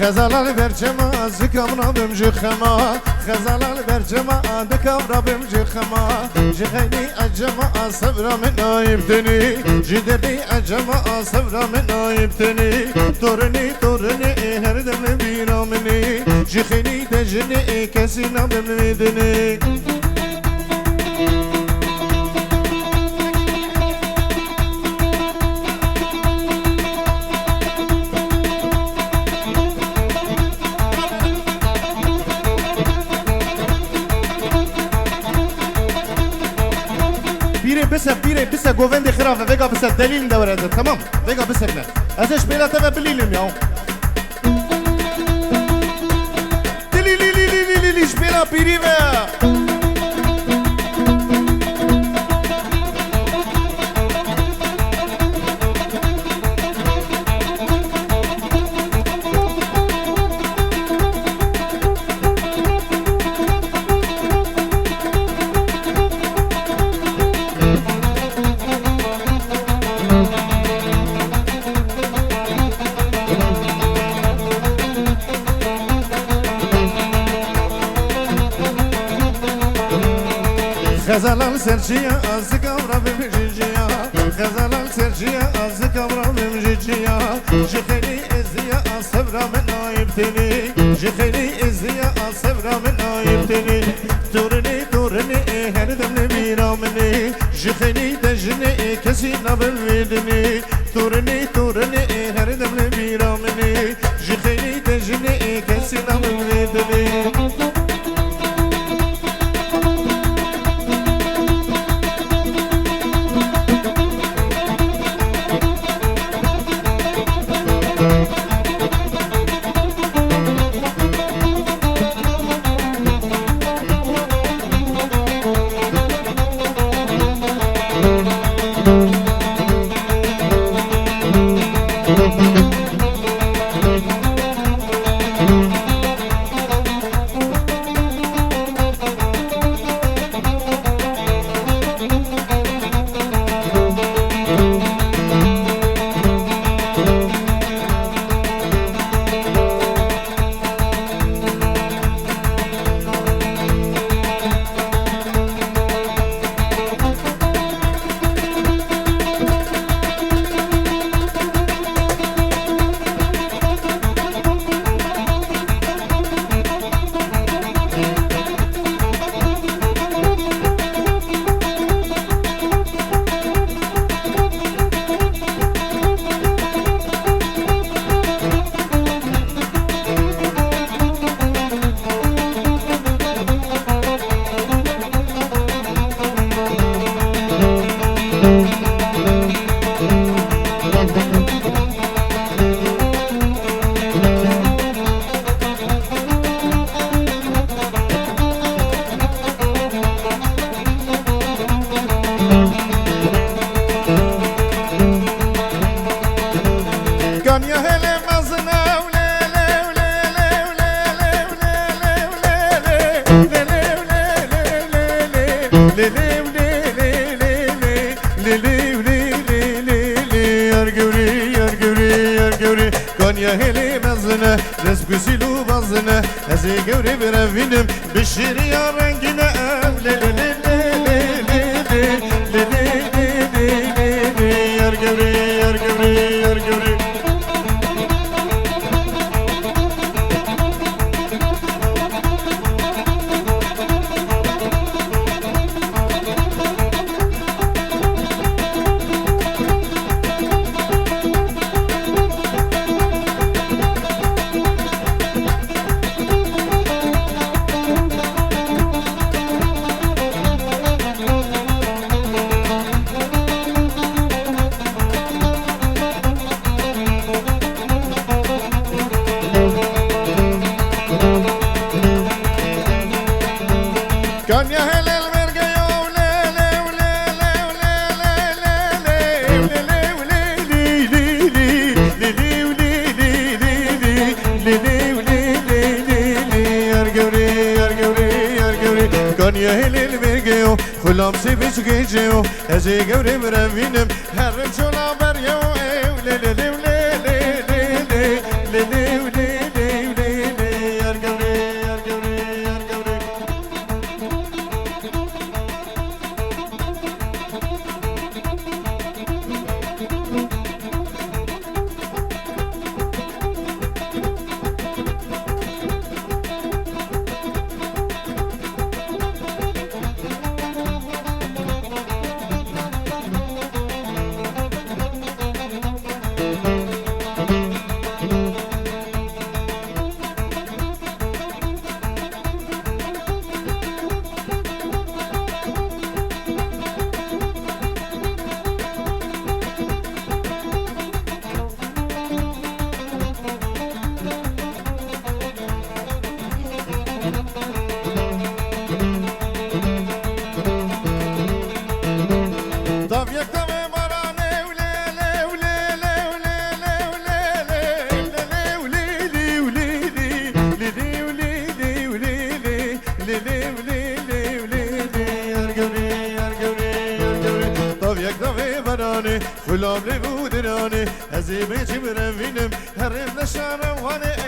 خزالال برجما زکام رابم جخما خزالال برجما دکام رابم جخما جخیلی اجما صبر من نایبتنی جدری اجما صبر من نایبتنی تورنی تورنی هر دم بیرامنی جخیلی تجنی کسی نبم میدنی بس گووند خرافه وگا بس دلیل دوره تمام وگا بس نه ازش بیلا تبع بلیلم یا دلیلیش بیلا پیری و خزالال سرچیا از کامرا بمجیا خزالال سرچیا از کامرا بمجیا جخیلی ازیا صبر من نایبتنی جخیلی ازیا صبر من نایبتنی تورنی تورنی هر دم نمیرامنی جخیلی دجنی کسی نبلویدنی تورنی تورنی هر دم نمیرامنی جخیلی دجنی کسی نبلویدنی Konya hele bazına Reskusilu bazına Ezi gevri birevinim Bişir ya rengine Le le le le le le le le le le Yar gevri yar gevri yar gevri كان يا هل المرقيو كان يا هل المرقيو خلام سيبش جيجيو أجي قوري مرمينم هرم شولا بريو خلام ربو دراني هزيبي جمرا فينم هرم نشارم واني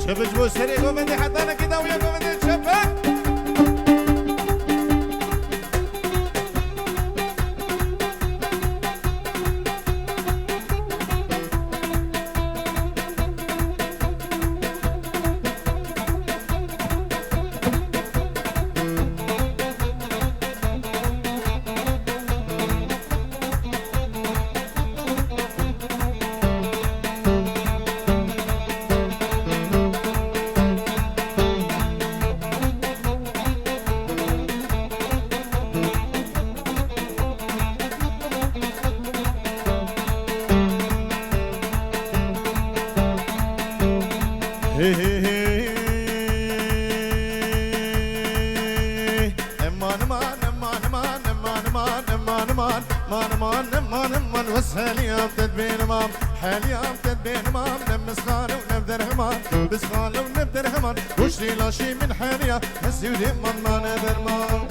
شبج سري قومندي حتى انا كده ويا قومندي شبك حاليا بتدبين مام حاليا بتدبين مام نمس خالو ونبدر همان بس خالو ونبدر همان وشتي لا شي من حاليا هسي ودي من ما نبر مام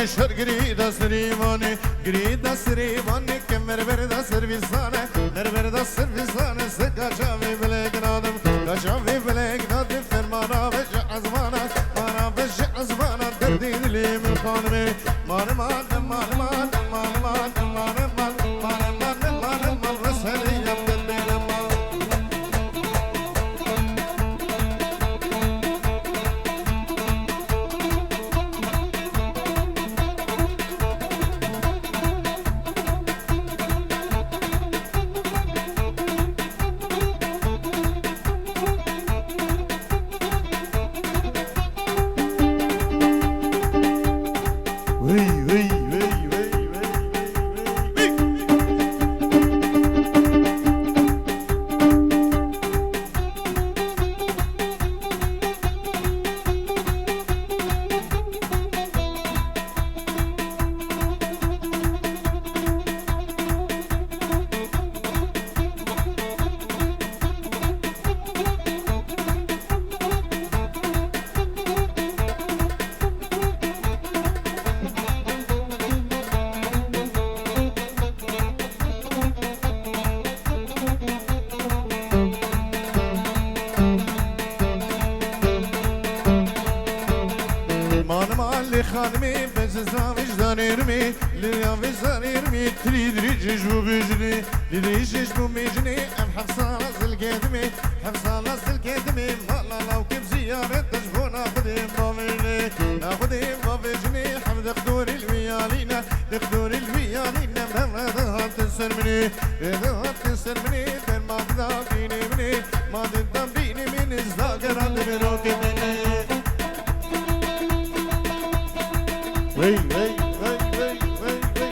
کشور گریدا سریوانه گریدا سریوانه کمر بردا سرویسانه بردا سرویسانه سکاچاوی بلگنادم کاچاوی بلگنادم فرمانا وجه عزمانا مانا وجه عزمانا دردین لی من خانمه مان مان مان مان مان مان مان مان مان مان مان مان رسلی یم دردین مان خانمي بززا وجدان يرمي ليا وجدان يرمي تريد ريجيش وبيجري ليجيش وبيجري ام حفصة نزل قدمي حفصة نزل قدمي مالا لو كيف زيارة تجبونا خديم بابيجني خديم بابيجني حمد خدور الويالينا خدور الويالينا مهما ذهب تسرمني ذهب تسرمني در ما تدابيني مني ما تدابيني من ازداقرات بروكي مني Hey, hey, hey, hey, hey, hey.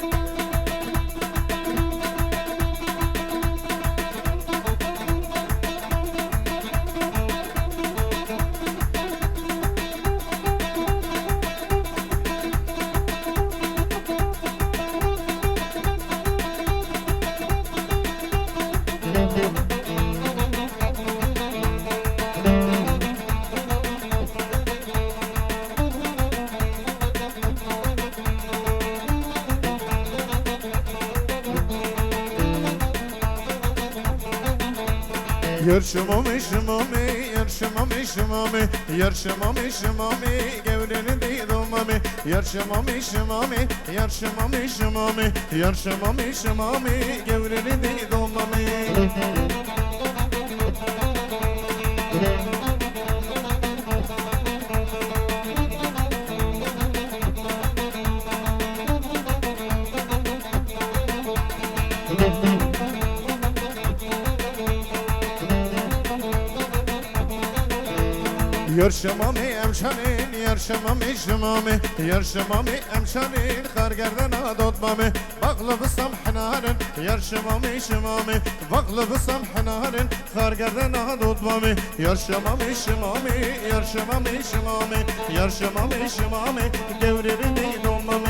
Yarşamamı şamamı, yarşamamı şamamı, yarşamamı şamamı, gevrenin değil olmamı. Yarşamamı şamamı, yarşamamı şamamı, yarşamamı şamamı, gevrenin değil olmamı. Yarşamamı emşanin, yarşamamı şamamı, yarşamamı emşanin, kargerden adotmamı, baklıbısam hınarın, yarşamamı şamamı, baklıbısam hınarın, kargerden adotmamı, yarşamamı şamamı, yarşamamı şamamı, yarşamamı şamamı, gevrerin değil olmamı.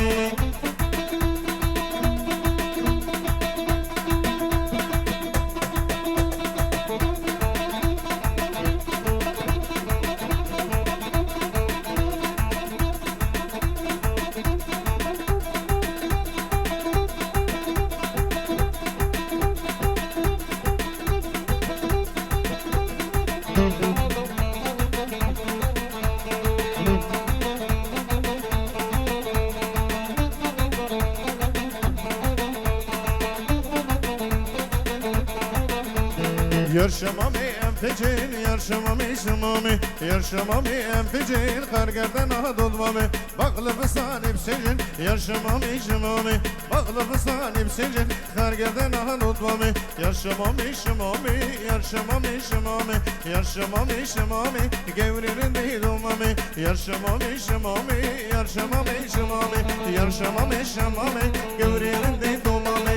Yarşamamı empecin, yarşamamı şamamı, yarşamamı empecin, kargerden adolmamı, baklıbı sanip secin, yarşamamı şamamı, baklıbı sanip secin, kargerden adolmamı, yarşamamı şamamı, yarşamamı şamamı, yarşamamı şamamı, gevrenin değil olmamı, yarşamamı şamamı, yarşamamı şamamı, yarşamamı şamamı, gevrenin değil olmamı.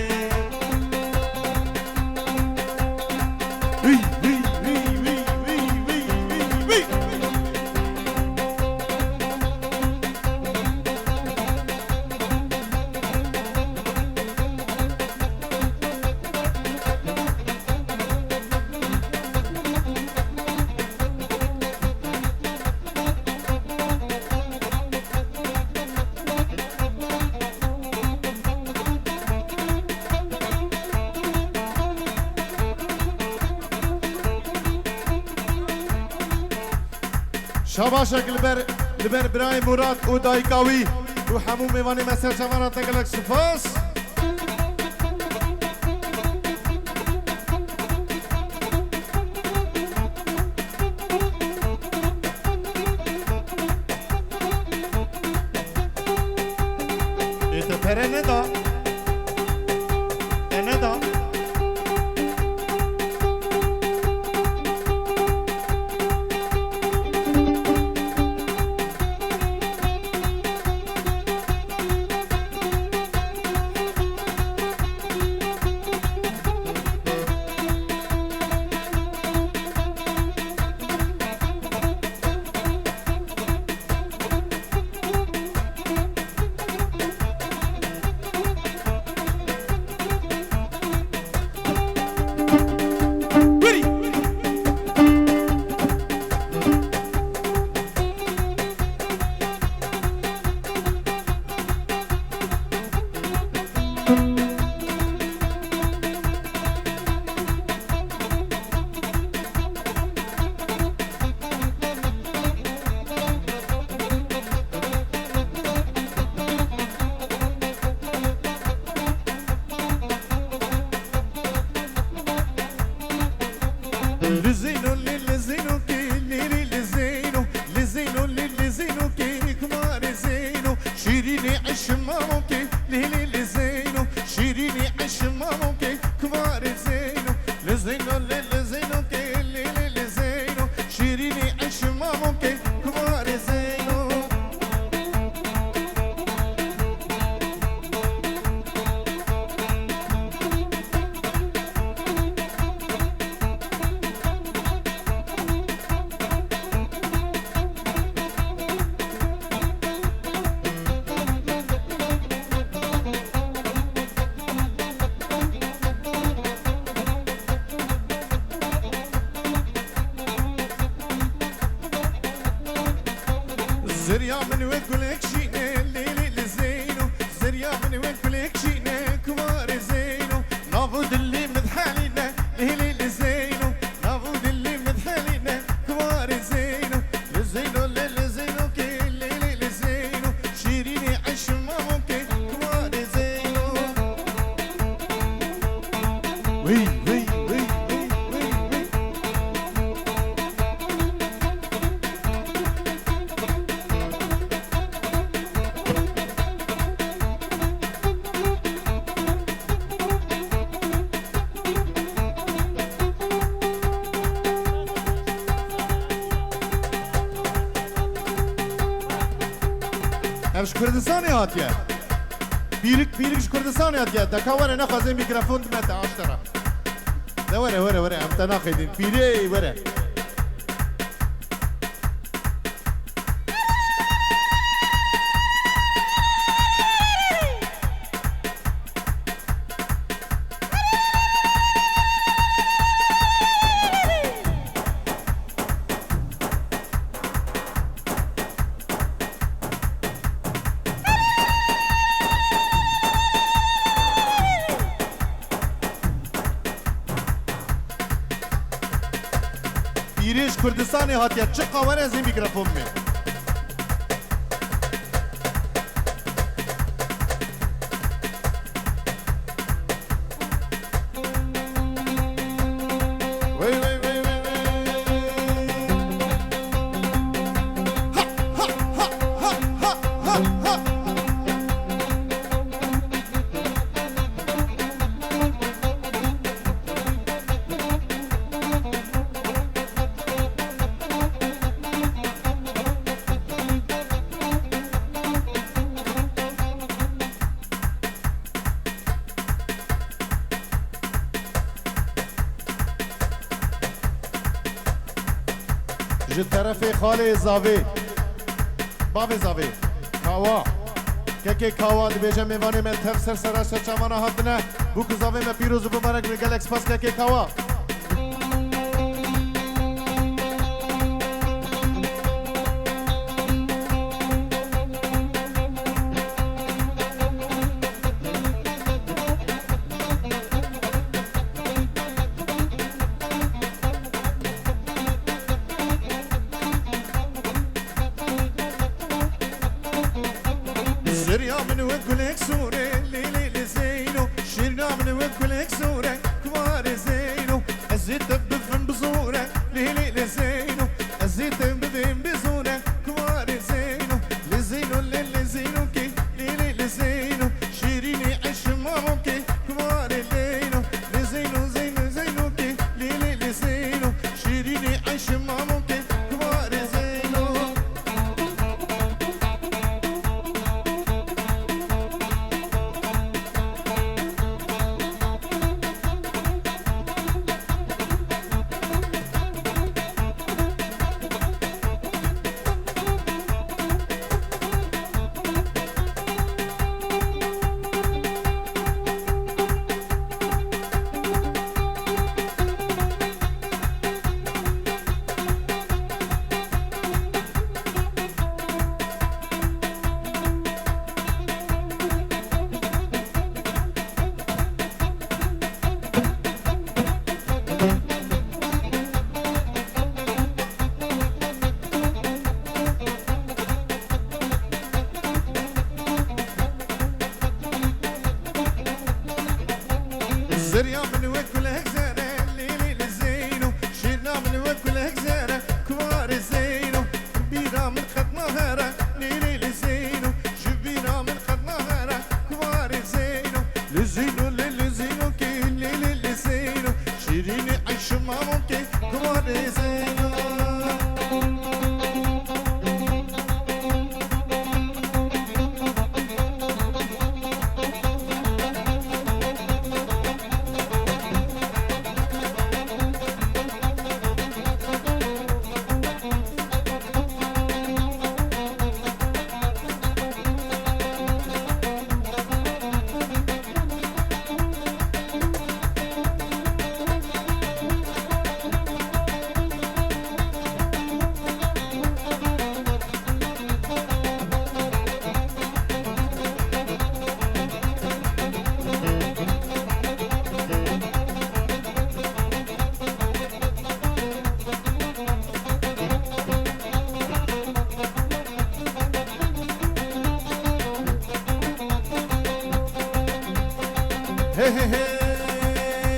شاباشك لبر براي مراد ودايكاوي وحمو ميواني مسير شمانا تقلق سفاس يتفرن دا اندا لزينو لزينو كي لزينو لزينو لزينو كي كمار زينو شيريني عش ماموكي لزينو شيريني عش ماموكي كمار زينو لزينو لزينو كي لزينو شيريني عش ماموكي كمار زينو زريا من وكلك شينه ليلي لزينو زريا من وكلك شينه كمار زينو نافود اللي مدحالينا ليلي لزينو نافود اللي مدحالينا كمار زينو لزينو لزينو كي ليلي لزينو شيريني عش ماموكي كمار زينو وي وي وي وي وي همش كردستاني هاتيه بيرك كردستاني هاتيه دكاور انا خازن ميكروفون دمت عشرة ده ورا ام تناقدين بيري ورا پیریش کردستانی هاتیه چه قواره از این میکروفون می جد طرف خاله زاوی باب زاوی کاوا که کاوا دیجا میوانی من تفسیر سرش چمانا هاتنه بو که زاوی من پیروز بمارک می گلکس پاس که کاوا زريا من وكلك سوري ليلي لزينو شيرنا من وكلك سوري كبار زينو أزيت بفم بزورك ليلي لزينو أزيت بفم بزورك كبار زينو لزينو لزينو كي ليلي لزينو شيريني عش ماموكي كبار لينو لزينو زينو زينو كي ليلي لزينو شيريني عش ماموكي كبار زينو زريا من وكلك زينة ليلي لزينو شيرنا من وكلك زينة كبار زينو بينا من خدنا هرا ليلي لزينو شبينا من خدنا هرا كبار زينو لزينو لزينو كي ليلي لزينو شيريني عيش مامو كي كبار زينو Hey hey hey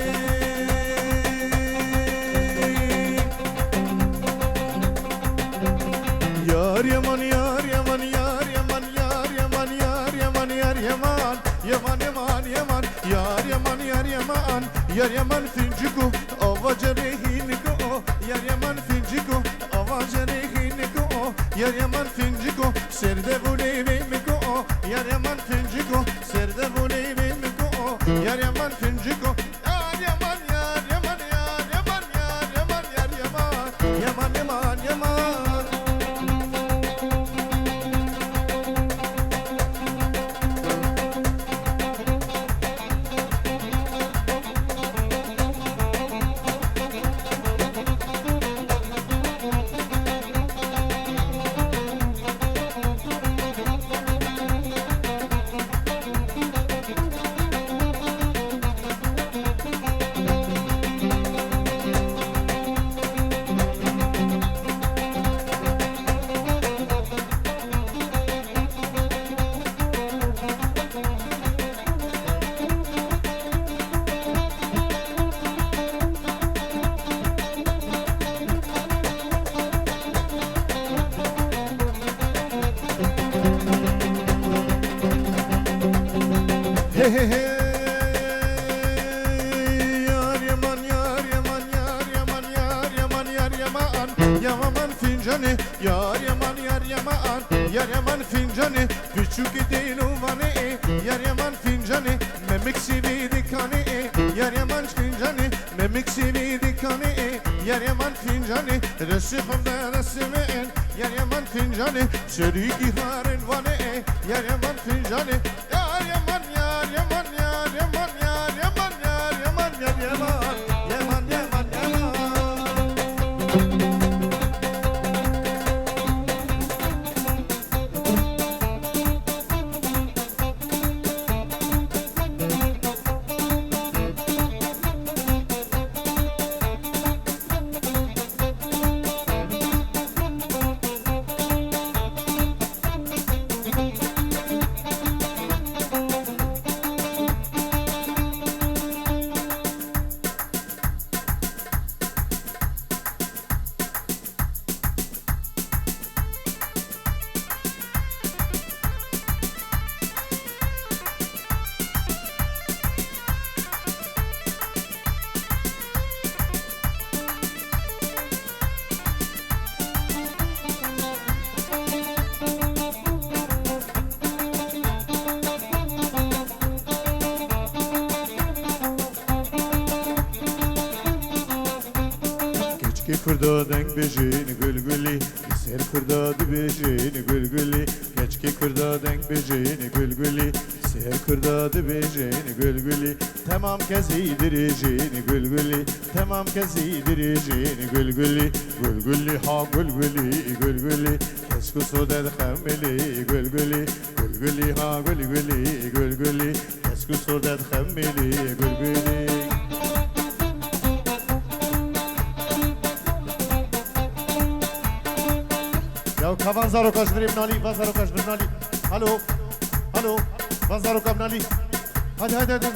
Yar yaman yar yaman yar yaman yar yaman yar yaman yar yaman yaman yaman yaman yar yaman yar yaman yar yaman finciko avajarehiniko yar yaman finciko avajarehiniko yar yaman finciko serde bulevimiko yar yaman finciko serde bulevimiko yar yaman finciko yar yaman yar yaman yar yaman yar yaman yar yaman yaman yaman yaman Hey hey hey Yar yaman yar yaman yar yaman yar yaman yar yaman Yaman fincani yar yaman yar yaman yar yaman fincani Küçük dinu vane yar yaman fincani Memik sivi dikani yar yaman fincani Memik sivi dikani yar yaman fincani Resifim de resimin yar yaman fincani Serigi harin vane yar yaman fincani Yar yaman yar yaman yar yaman yar yaman yar yaman yar yaman yaman yaman yaman Keşke kurda denk bejini gülgülü Ser kurda dibejini gülgülü Keşke kurda denk bejini gülgülü Ser kurda dibejini gülgülü Tamam kezi direjini gülgülü Tamam kezi direjini gülgülü Gülgülü ha gülgülü gülgülü Keşke soda khmeli gülgülü Gülgülü ha gülgülü gülgülü Keşke soda khmeli gülgülü Ya kavan zaro kaşmiri bnali, van zaro kaşmiri bnali. Alo, alo, van zaro ka bnali. Hadi hadi hadi.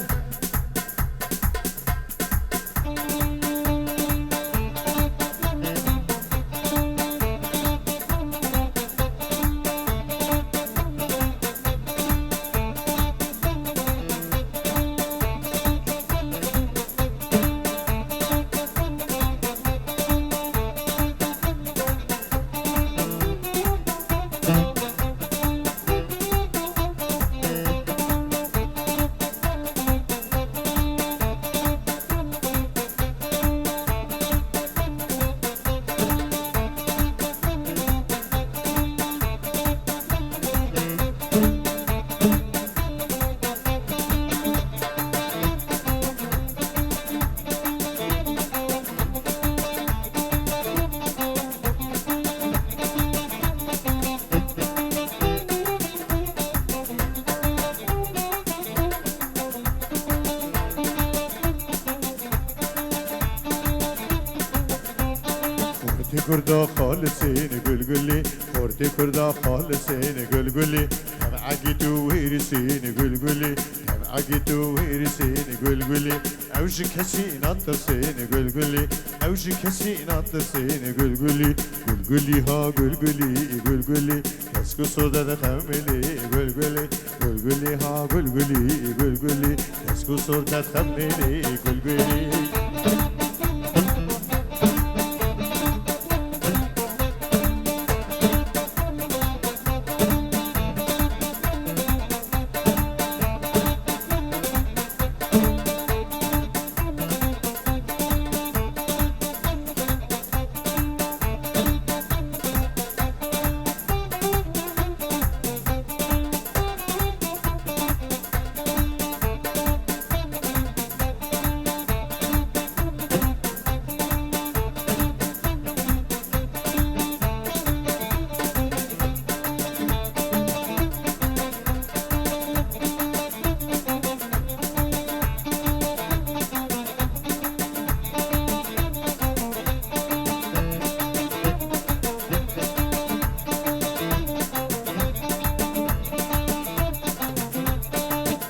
kurda خالصين قلقلي خورتي كردا خالصين قلقلي تبعكي تويرسين قلقلي تبعكي تويرسين قلقلي اوشك حسين اطرسين قلقلي اوشك حسين اطرسين قلقلي قلقلي ها قلقلي قلقلي اسكو صودا تخملي قلقلي قلقلي ها قلقلي قلقلي اسكو صودا تخملي قلقلي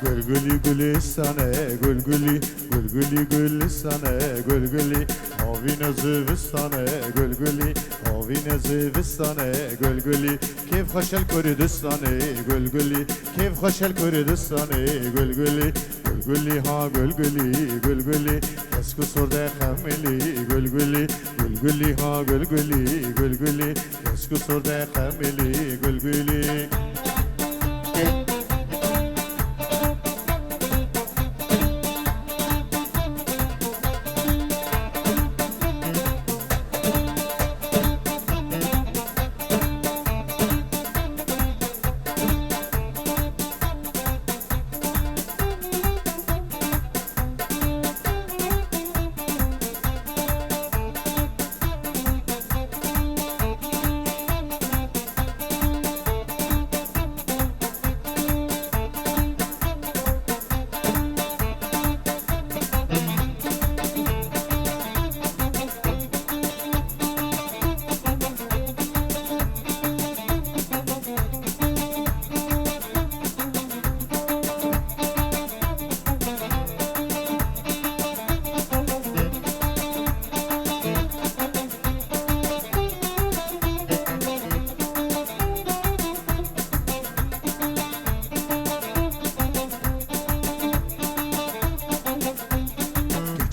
Gülgülü gülistane gülgülü gülgülü gülistane gülgülü Havine zivistane gülgülü Havine zivistane gülgülü Keyf hoşel Kürdistane gülgülü Keyf hoşel Kürdistane gülgülü Gülgülü ha gülgülü gülgülü Esku sorda khamili gülgülü Gülgülü ha gülgülü gülgülü Esku sorda khamili gülgülü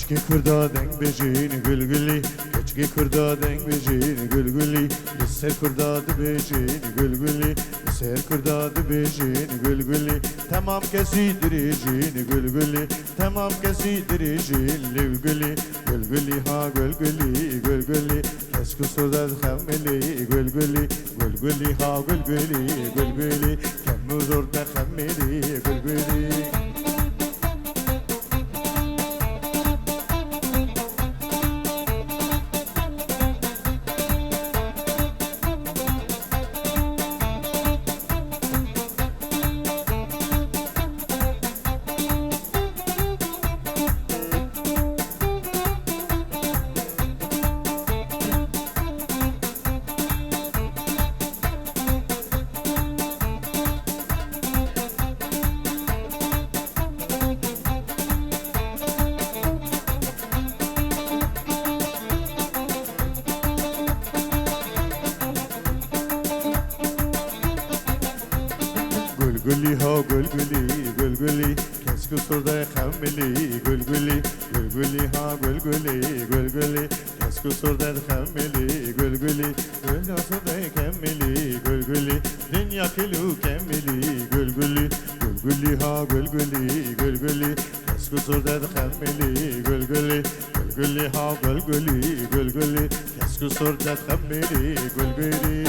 Keşke kurda denk bejini gülgülü Keşke kurda denk bejini gülgülü Lisser kurda dibejini gülgülü سر کرده دبیجین گل گلی تمام کسی دریجین گل گلی تمام کسی دریجین لیو گلی گل گلی ها گل گلی گل گلی کسکو سرداد خملی گل گلی گل گلی ها گل گلی گل گلی کم زرد خملی گل گلی گلی ها گل گلی گل گلی کسکو سرده خملی گل گلی گل گلی ها گل گلی گل گلی کسکو سرده خملی گل گلی گل سرده کملی گل گلی دنیا کلو کملی گل گلی گل گلی ها گل گلی گل گلی کسکو سرده خملی گل گلی گل گلی ها گل گلی گل گلی کسکو سرده خملی گل گلی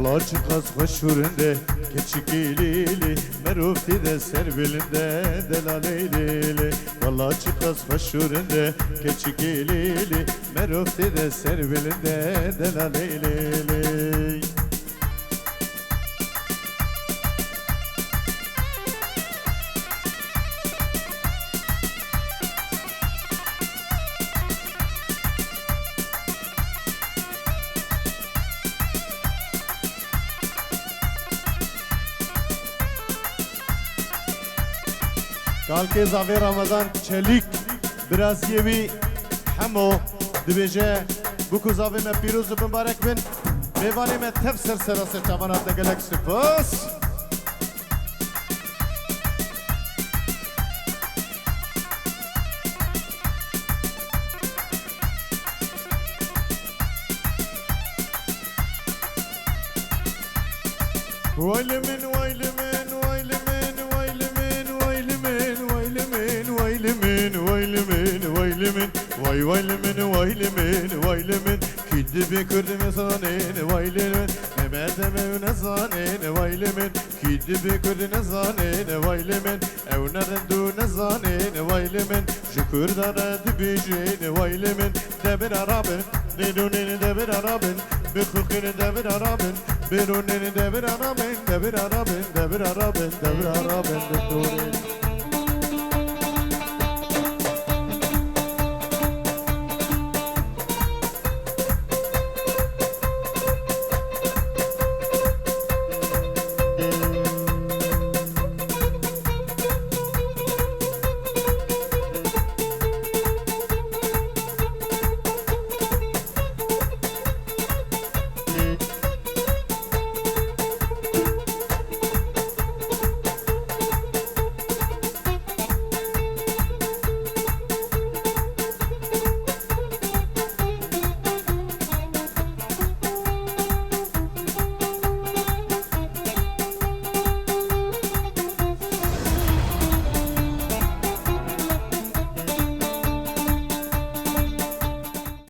والله çıkaz hoşurinde keçikilili merufti de serbilinde delaleyli والله çıkaz hoşurinde keçikilili merufti de serbilinde delaleyli کالکه زاوی رمضان چلیک برازیوی همو دبیجه بکو زاوی me پیروز و مبارک بین میوانی me تفسر سراس چوانات دگلک سپاس ويل من ويل من ويل من ويل من ويل من ويل من ويل من ويل من ويل من وي ويل من ويل من ويل من كد بكرد مزانين ويل من مدام نزانين ويل من كد بكرد نزانين ويل من او نردو نزانين ويل من شكر دارد بيجين ويل من دبر عربن بدون دبر عربن بخوخين دبر عربن بدون دبر عربن دبر عربن دبر عربن دبر عربن بدون